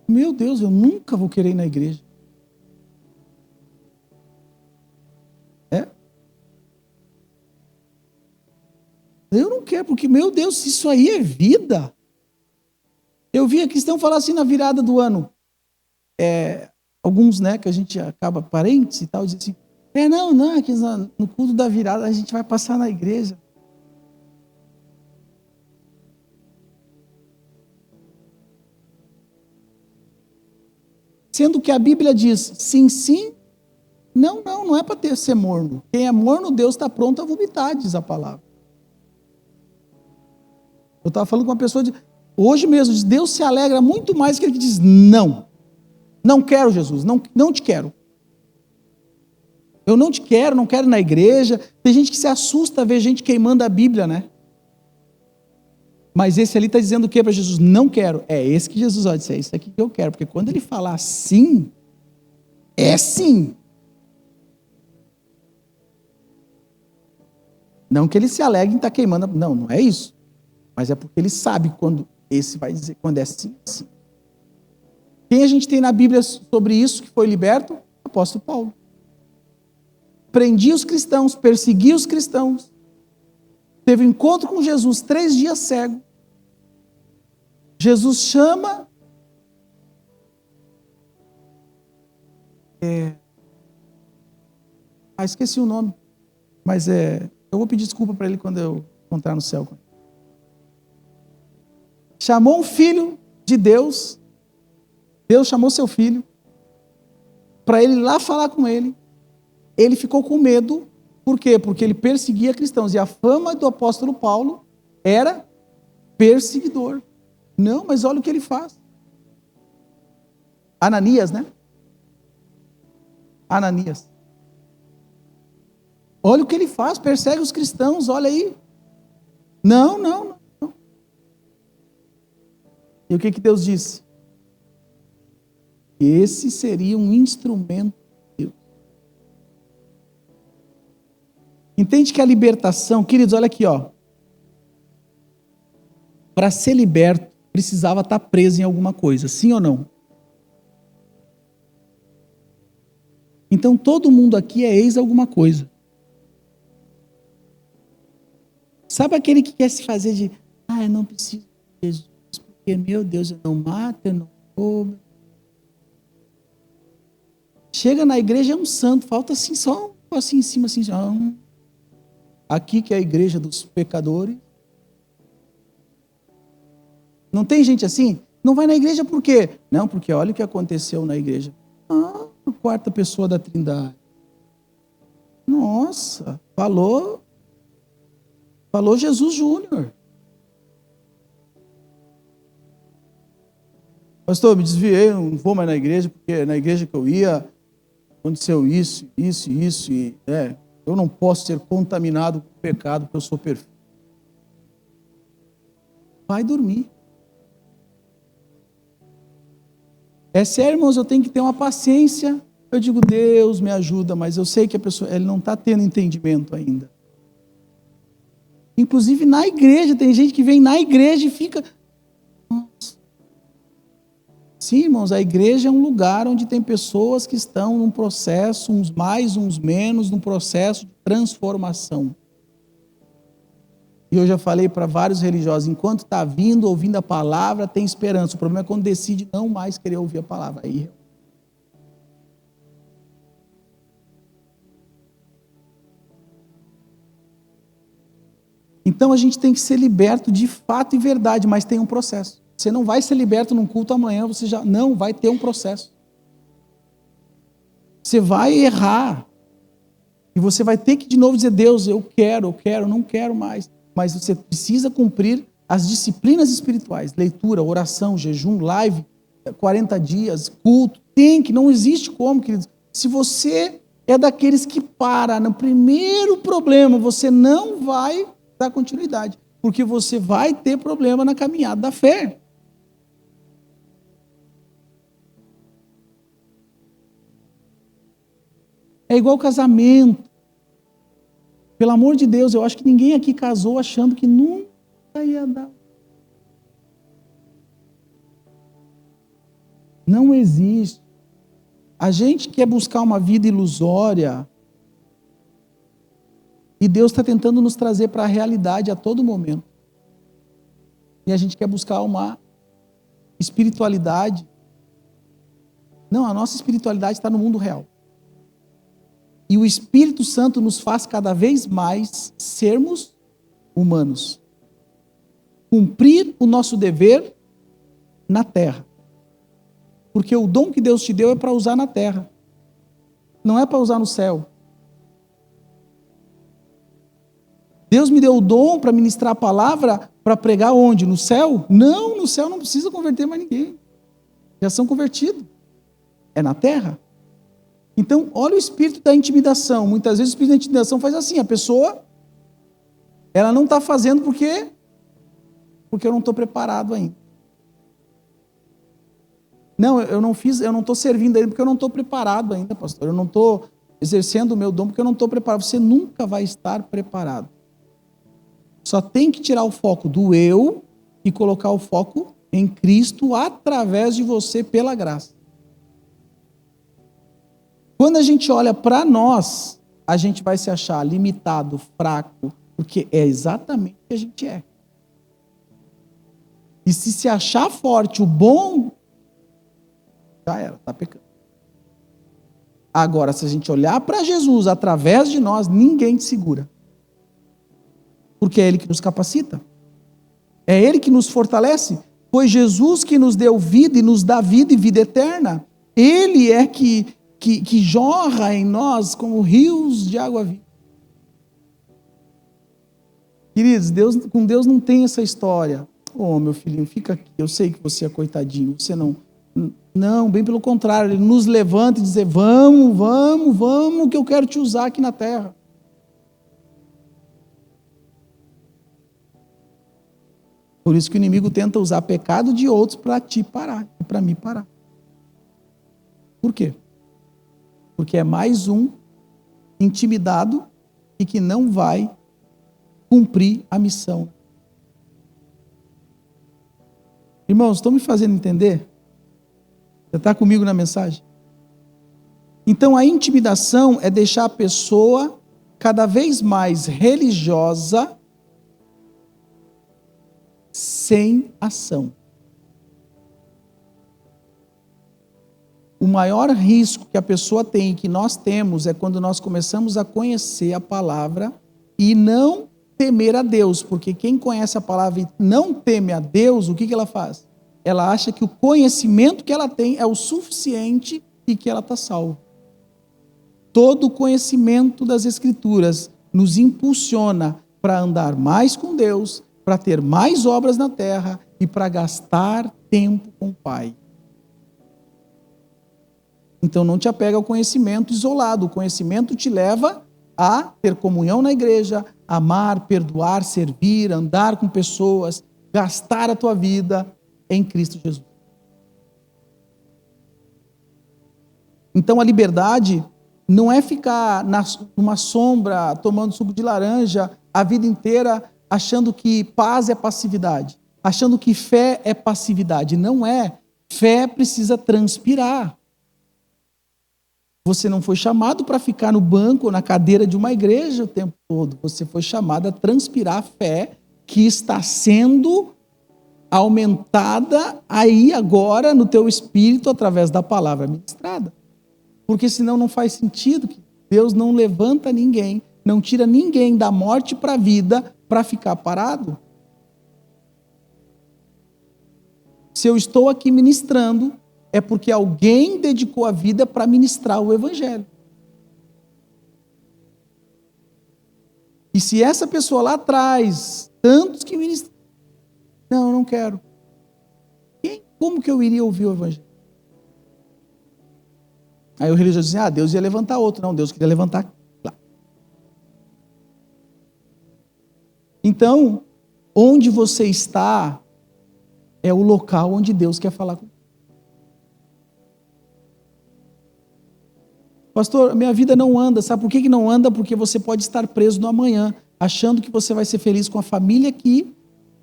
Meu Deus, eu nunca vou querer ir na igreja. Eu não quero, porque, meu Deus, isso aí é vida. Eu vi a cristão falar assim na virada do ano. Alguns, né, que a gente acaba parentes e tal, dizem assim, não, aqui no culto da virada a gente vai passar na igreja. Sendo que a Bíblia diz, sim, sim, não é para ser morno. Quem é morno, Deus está pronto a vomitar, diz a palavra. Eu estava falando com uma pessoa, hoje mesmo, Deus se alegra muito mais que ele que diz, não quero Jesus, não te quero. Eu não te quero, não quero ir na igreja. Tem gente que se assusta a ver gente queimando a Bíblia, né? Mas esse ali está dizendo o que para Jesus? Não quero. É esse que Jesus vai dizer, é isso aqui que eu quero. Porque quando ele falar sim, é sim. Não que ele se alegre em estar queimando. Não é isso. Mas é porque ele sabe quando esse vai dizer, quando é sim, sim. Quem a gente tem na Bíblia sobre isso que foi liberto? O apóstolo Paulo. Prendia os cristãos, perseguia os cristãos. Teve um encontro com Jesus, 3 dias cego. Jesus chama. Esqueci o nome. Mas eu vou pedir desculpa para ele quando eu encontrar no céu. Chamou um filho de Deus. Deus chamou seu filho para ele ir lá falar com ele. Ele ficou com medo. Por quê? Porque ele perseguia cristãos. E a fama do apóstolo Paulo era perseguidor. Não, mas olha o que ele faz. Ananias, né? Ananias. Olha o que ele faz, persegue os cristãos, olha aí. Não. E o que Deus disse? Esse seria um instrumento de Deus. Entende que a libertação, queridos, olha aqui, ó. Para ser liberto, precisava estar preso em alguma coisa, sim ou não? Então todo mundo aqui é ex alguma coisa. Sabe aquele que quer se fazer de, eu não preciso de Jesus, porque, meu Deus, eu não mato, eu não roubo. Chega na igreja, é um santo, falta assim, só assim em cima, assim, aqui que é a igreja dos pecadores. Não tem gente assim? Não vai na igreja por quê? Não, porque olha o que aconteceu na igreja. A 4ª pessoa da Trindade. Nossa, falou Jesus Júnior. Pastor, me desviei, não vou mais na igreja, porque na igreja que eu ia, aconteceu isso, e eu não posso ser contaminado com o pecado, porque eu sou perfeito. Vai dormir. É sério, irmãos, eu tenho que ter uma paciência. Eu digo, Deus me ajuda, mas eu sei que a pessoa, ele não está tendo entendimento ainda. Inclusive na igreja, tem gente que vem na igreja e fica... Nossa. Sim, irmãos, a igreja é um lugar onde tem pessoas que estão num processo, uns mais, uns menos, num processo de transformação. E eu já falei para vários religiosos, enquanto está vindo, ouvindo a palavra, tem esperança. O problema é quando decide não mais querer ouvir a palavra. Aí... Então a gente tem que ser liberto de fato e verdade, mas tem um processo. Você não vai ser liberto num culto amanhã, você já não vai ter um processo. Você vai errar. E você vai ter que de novo dizer, Deus, eu quero, não quero mais. Mas você precisa cumprir as disciplinas espirituais, leitura, oração, jejum, live, 40 dias, culto, não existe como, queridos. Se você é daqueles que para no primeiro problema, você não vai dar continuidade, porque você vai ter problema na caminhada da fé. É igual casamento. Pelo amor de Deus, eu acho que ninguém aqui casou achando que nunca ia dar. Não existe. A gente quer buscar uma vida ilusória e Deus está tentando nos trazer para a realidade a todo momento. E a gente quer buscar uma espiritualidade. Não, a nossa espiritualidade está no mundo real. E o Espírito Santo nos faz cada vez mais sermos humanos. Cumprir o nosso dever na terra. Porque o dom que Deus te deu é para usar na terra. Não é para usar no céu. Deus me deu o dom para ministrar a palavra, para pregar onde? No céu? Não, no céu não precisa converter mais ninguém. Já são convertidos. É na terra. Então, olha o espírito da intimidação. Muitas vezes o espírito da intimidação faz assim, a pessoa, ela não está fazendo porque eu não estou preparado ainda. Não, eu não estou servindo ainda porque eu não estou preparado ainda, pastor. Eu não estou exercendo o meu dom porque eu não estou preparado. Você nunca vai estar preparado. Só tem que tirar o foco do eu e colocar o foco em Cristo através de você pela graça. Quando a gente olha para nós, a gente vai se achar limitado, fraco, porque é exatamente o que a gente é. E se achar forte, o bom, já era, está pecando. Agora, se a gente olhar para Jesus através de nós, ninguém te segura. Porque é Ele que nos capacita. É Ele que nos fortalece. Foi Jesus que nos deu vida e nos dá vida e vida eterna. Ele é que jorra em nós como rios de água viva. Queridos, com Deus não tem essa história. Oh, meu filhinho, fica aqui. Eu sei que você é coitadinho. Você não... Não, bem pelo contrário. Ele nos levanta e diz, vamos, que eu quero te usar aqui na terra. Por isso que o inimigo tenta usar pecado de outros para te parar, e para me parar. Por quê? Porque é mais um intimidado e que não vai cumprir a missão. Irmãos, estão me fazendo entender? Você está comigo na mensagem? Então a intimidação é deixar a pessoa cada vez mais religiosa sem ação. O maior risco que a pessoa tem, que nós temos, é quando nós começamos a conhecer a palavra e não temer a Deus, porque quem conhece a palavra e não teme a Deus, o que ela faz? Ela acha que o conhecimento que ela tem é o suficiente e que ela está salva. Todo o conhecimento das Escrituras nos impulsiona para andar mais com Deus, para ter mais obras na terra e para gastar tempo com o Pai. Então não te apega ao conhecimento isolado. O conhecimento te leva a ter comunhão na igreja, amar, perdoar, servir, andar com pessoas, gastar a tua vida em Cristo Jesus. Então a liberdade não é ficar numa sombra tomando suco de laranja a vida inteira achando que paz é passividade, achando que fé é passividade. Não é. Fé precisa transpirar. Você não foi chamado para ficar no banco ou na cadeira de uma igreja o tempo todo. Você foi chamado a transpirar a fé que está sendo aumentada aí agora no teu espírito através da palavra ministrada. Porque senão não faz sentido que Deus não levanta ninguém, não tira ninguém da morte para a vida para ficar parado. Se eu estou aqui ministrando, é porque alguém dedicou a vida para ministrar o evangelho. E se essa pessoa lá atrás, tantos que ministram, não, eu não quero. Como que eu iria ouvir o evangelho? Aí o religioso diz, Deus ia levantar outro. Não, Deus queria levantar lá. Então, onde você está é o local onde Deus quer falar com você. Pastor, minha vida não anda. Sabe por que não anda? Porque você pode estar preso no amanhã, achando que você vai ser feliz com a família que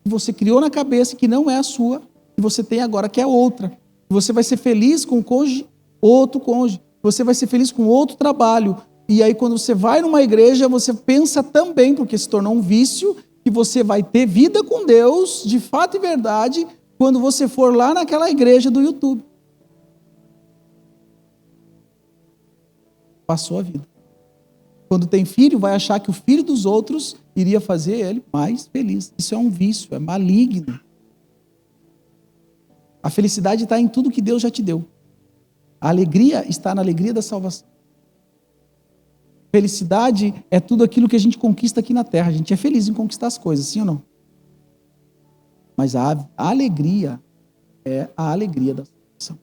você criou na cabeça, que não é a sua, que você tem agora, que é outra. Você vai ser feliz com o cônjuge, outro cônjuge. Você vai ser feliz com outro trabalho. E aí quando você vai numa igreja, você pensa também, porque se tornou um vício, que você vai ter vida com Deus, de fato e verdade, quando você for lá naquela igreja do YouTube. Passou a vida. Quando tem filho, vai achar que o filho dos outros iria fazer ele mais feliz. Isso é um vício, é maligno. A felicidade está em tudo que Deus já te deu. A alegria está na alegria da salvação. Felicidade é tudo aquilo que a gente conquista aqui na terra. A gente é feliz em conquistar as coisas, sim ou não? Mas a alegria é a alegria da salvação.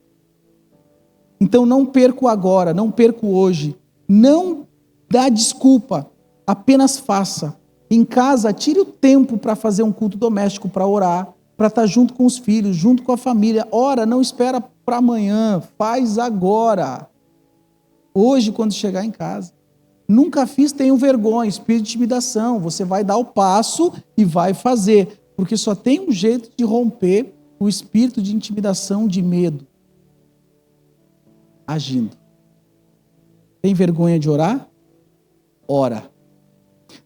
Então não perco agora, não perco hoje. Não dá desculpa, apenas faça. Em casa, tire o tempo para fazer um culto doméstico, para orar, para estar junto com os filhos, junto com a família. Ora, não espera para amanhã, faz agora. Hoje, quando chegar em casa. Nunca fiz, tenho vergonha, espírito de intimidação. Você vai dar o passo e vai fazer. Porque só tem um jeito de romper o espírito de intimidação, de medo. Agindo. Tem vergonha de orar? Ora.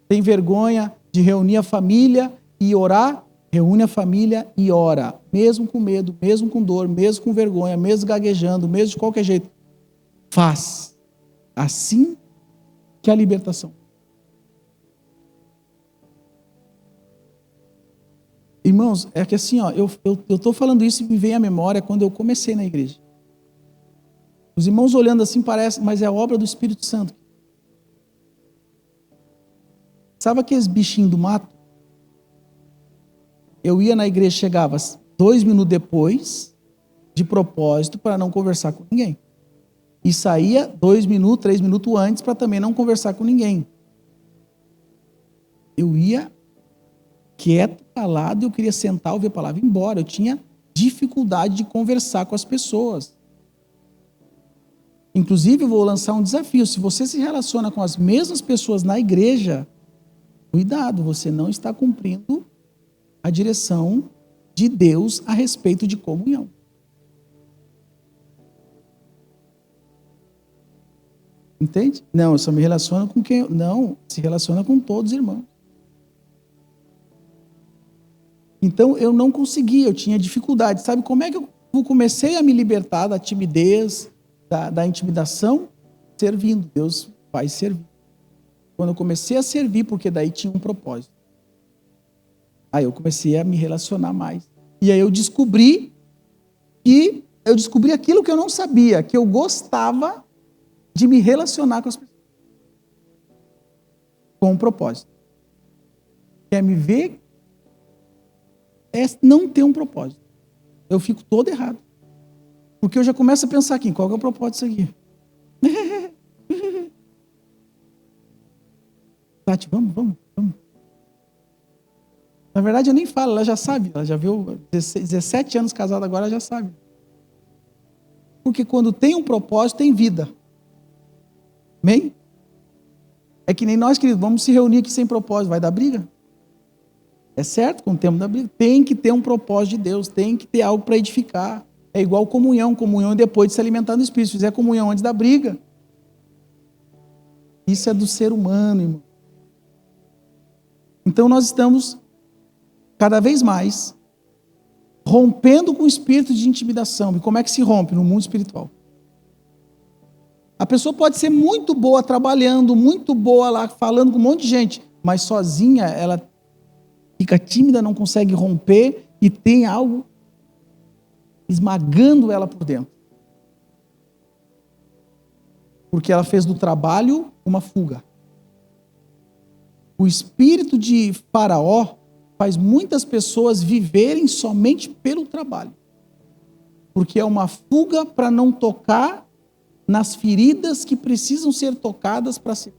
Tem vergonha de reunir a família e orar? Reúne a família e ora. Mesmo com medo, mesmo com dor, mesmo com vergonha, mesmo gaguejando, mesmo de qualquer jeito. Faz. Assim que a libertação. Irmãos, é que assim, eu estou falando isso e me vem à memória quando eu comecei na igreja. Os irmãos olhando assim parece, mas é a obra do Espírito Santo. Sabe aqueles bichinhos do mato? Eu ia na igreja, chegava 2 minutos depois, de propósito, para não conversar com ninguém. E saía 2 minutos, 3 minutos antes, para também não conversar com ninguém. Eu ia quieto, calado, eu queria sentar, ouvir a palavra e ir embora. Eu tinha dificuldade de conversar com as pessoas. Inclusive, eu vou lançar um desafio. Se você se relaciona com as mesmas pessoas na igreja, cuidado, você não está cumprindo a direção de Deus a respeito de comunhão. Entende? Não, eu só me relaciono com quem... Não, se relaciona com todos os irmãos. Então, eu não conseguia, eu tinha dificuldade. Sabe como é que eu comecei a me libertar da timidez, da intimidação? Servindo. Deus vai servir. Quando eu comecei a servir, porque daí tinha um propósito. Aí eu comecei a me relacionar mais. E aí eu descobri aquilo que eu não sabia, que eu gostava de me relacionar com as pessoas. Com um propósito. Quer me ver? É não ter um propósito. Eu fico todo errado. Porque eu já começo a pensar aqui, qual que é o propósito disso aqui? Tati, vamos. Na verdade, eu nem falo, ela já sabe. Ela já viu 17 anos casada agora, ela já sabe. Porque quando tem um propósito, tem vida. Amém? É que nem nós, queridos, vamos se reunir aqui sem propósito. Vai dar briga? É certo, com o tempo da briga, tem que ter um propósito de Deus, tem que ter algo para edificar. É igual comunhão é depois de se alimentar do Espírito. Se fizer comunhão antes da briga, isso é do ser humano, irmão. Então nós estamos cada vez mais rompendo com o espírito de intimidação. E como é que se rompe? No mundo espiritual. A pessoa pode ser muito boa trabalhando, muito boa lá falando com um monte de gente, mas sozinha ela fica tímida, não consegue romper e tem algo esmagando ela por dentro. Porque ela fez do trabalho uma fuga. O espírito de Faraó faz muitas pessoas viverem somente pelo trabalho. Porque é uma fuga para não tocar nas feridas que precisam ser tocadas para ser.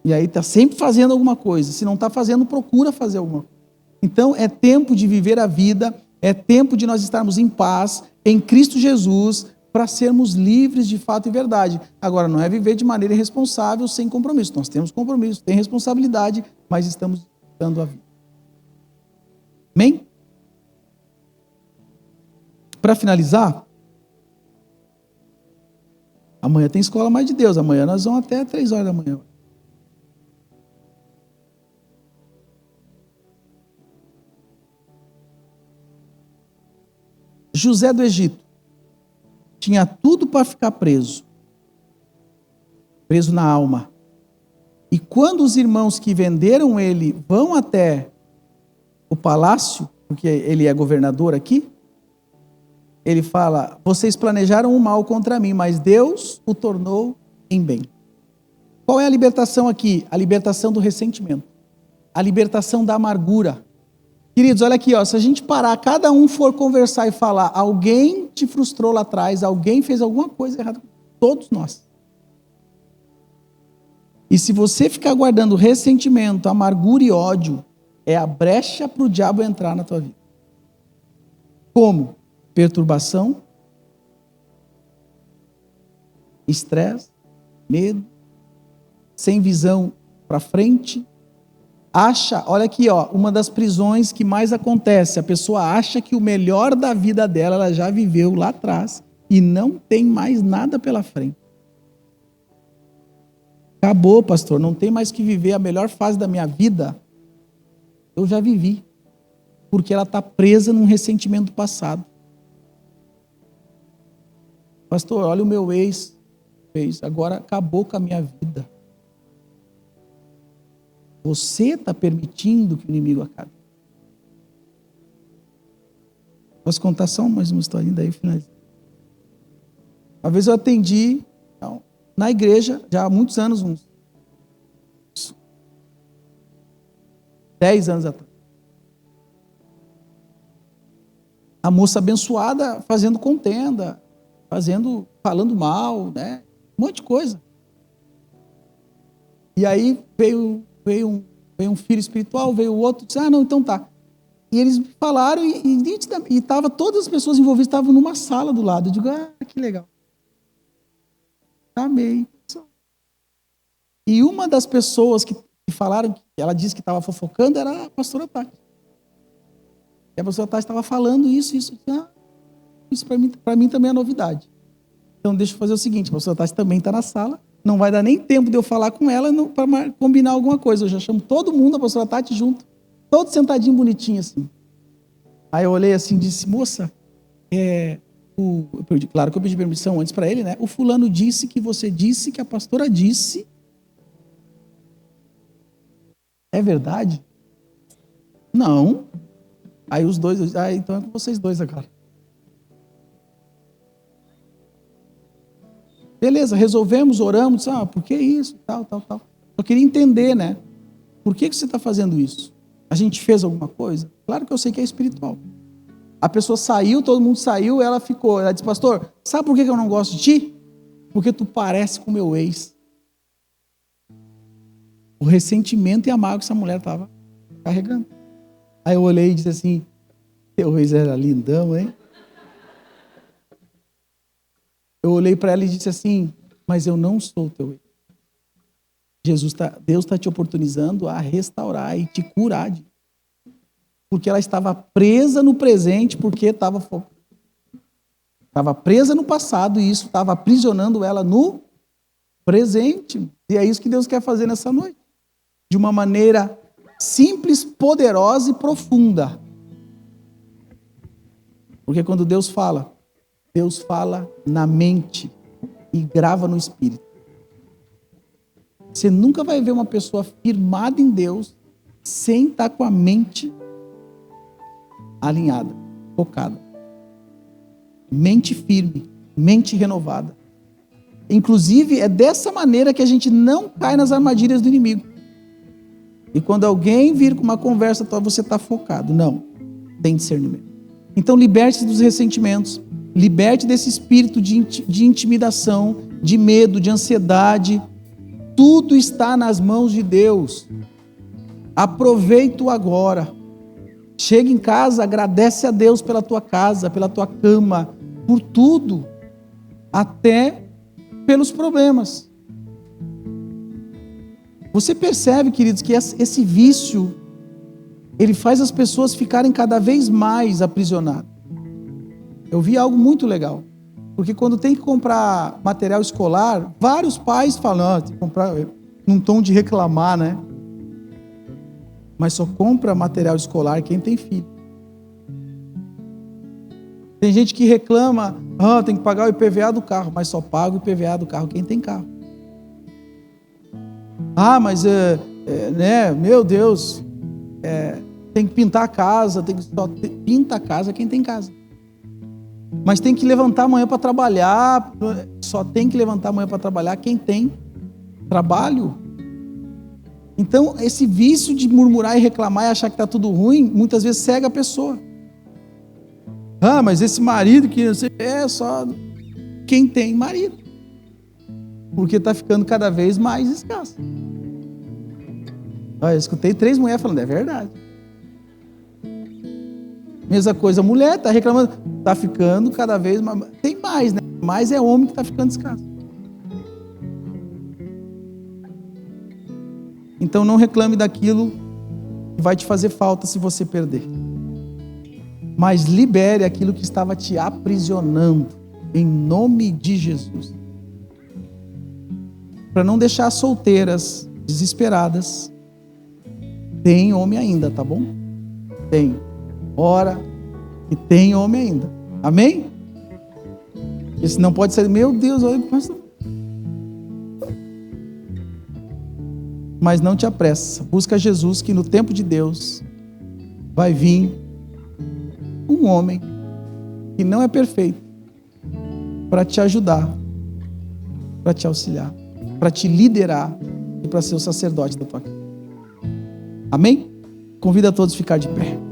E aí está sempre fazendo alguma coisa. Se não está fazendo, procura fazer alguma coisa. Então é tempo de viver a vida, é tempo de nós estarmos em paz, em Cristo Jesus, para sermos livres de fato e verdade. Agora, não é viver de maneira irresponsável, sem compromisso. Nós temos compromisso, tem responsabilidade, mas estamos dando a vida. Amém? Para finalizar, amanhã tem escola mais de Deus. Amanhã nós vamos até 3 horas da manhã. José do Egito tinha tudo para ficar preso na alma. E quando os irmãos que venderam ele vão até o palácio, porque ele é governador aqui, ele fala: vocês planejaram o mal contra mim, mas Deus o tornou em bem. Qual é a libertação aqui? A libertação do ressentimento, a libertação da amargura. Queridos, olha aqui, ó, se a gente parar, cada um for conversar e falar, alguém te frustrou lá atrás, alguém fez alguma coisa errada, todos nós. E se você ficar guardando ressentimento, amargura e ódio, é a brecha para o diabo entrar na tua vida. Como? Perturbação, estresse, medo, sem visão para frente. Acha, olha aqui, ó, uma das prisões que mais acontece, a pessoa acha que o melhor da vida dela, ela já viveu lá atrás e não tem mais nada pela frente. Acabou, pastor, não tem mais que viver a melhor fase da minha vida. Eu já vivi, porque ela está presa num ressentimento passado. Pastor, olha o meu ex, agora acabou com a minha vida. Você está permitindo que o inimigo acabe. Posso contar só mais uma historinha daí finalizar. Uma vez eu atendi na igreja, já há muitos anos, uns 10 anos atrás. A moça abençoada fazendo contenda, falando mal, né? Um monte de coisa. E aí veio um filho espiritual, veio o outro, disse, não, então tá. E eles falaram e tava, todas as pessoas envolvidas estavam numa sala do lado. Eu digo, que legal. Amei. E uma das pessoas que falaram, que ela disse que estava fofocando, era a pastora Tati. E a pastora Tati estava falando isso. Isso para mim também é novidade. Então deixa eu fazer o seguinte, a pastora Tati também está na sala, não vai dar nem tempo de eu falar com ela para combinar alguma coisa. Eu já chamo todo mundo, a pastora Tati junto, todo sentadinho, bonitinho assim. Aí eu olhei assim e disse, moça, claro que eu pedi permissão antes para ele, né? O fulano disse que você disse que a pastora disse. É verdade? Não. Aí os dois, então é com vocês dois agora. Beleza, resolvemos, oramos, por que isso, tal. Eu queria entender, né? Por que você está fazendo isso? A gente fez alguma coisa? Claro que eu sei que é espiritual. A pessoa saiu, todo mundo saiu, ela ficou. Ela disse, pastor, sabe por que eu não gosto de ti? Porque tu parece com o meu ex. O ressentimento e a mágoa que essa mulher estava carregando. Aí eu olhei e disse assim, teu ex era lindão, hein? Eu olhei para ela e disse assim, mas eu não sou teu ex. Deus está te oportunizando a restaurar e te curar. Porque ela estava presa no presente, porque estava presa no passado e isso estava aprisionando ela no presente. E é isso que Deus quer fazer nessa noite. De uma maneira simples, poderosa e profunda. Porque quando Deus fala na mente e grava no espírito. Você nunca vai ver uma pessoa firmada em Deus sem estar com a mente alinhada, focada. Mente firme, mente renovada. Inclusive, é dessa maneira que a gente não cai nas armadilhas do inimigo. E quando alguém vir com uma conversa, você está focado. Não, tem discernimento. Então, liberte-se dos ressentimentos. Liberte desse espírito de intimidação, de medo, de ansiedade. Tudo está nas mãos de Deus. Aproveita-o agora. Chega em casa, agradece a Deus pela tua casa, pela tua cama, por tudo, até pelos problemas. Você percebe, queridos, que esse vício, ele faz as pessoas ficarem cada vez mais aprisionadas. Eu vi algo muito legal. Porque quando tem que comprar material escolar, vários pais falam, tem que comprar num tom de reclamar, né? Mas só compra material escolar quem tem filho. Tem gente que reclama, tem que pagar o IPVA do carro, mas só paga o IPVA do carro quem tem carro. Mas meu Deus, tem que pintar a casa, pinta a casa quem tem casa. Mas tem que levantar amanhã para trabalhar, só tem que levantar amanhã para trabalhar quem tem trabalho. Então, esse vício de murmurar e reclamar e achar que está tudo ruim, muitas vezes cega a pessoa. Mas esse marido que é só quem tem marido. Porque está ficando cada vez mais escasso. Eu escutei 3 mulheres falando, é verdade. Mesma coisa, a mulher está reclamando, está ficando cada vez mais. Tem mais, né? Mais é homem que está ficando escasso. Então não reclame daquilo que vai te fazer falta se você perder. Mas libere aquilo que estava te aprisionando, em nome de Jesus. Para não deixar solteiras, desesperadas. Tem homem ainda, tá bom? Tem. Ora, e tem homem ainda. Amém? Esse não pode ser, meu Deus, olha, mas não te apressa. Busca Jesus, que no tempo de Deus vai vir um homem que não é perfeito para te ajudar, para te auxiliar, para te liderar e para ser o sacerdote da tua casa. Amém? Convido a todos a ficar de pé.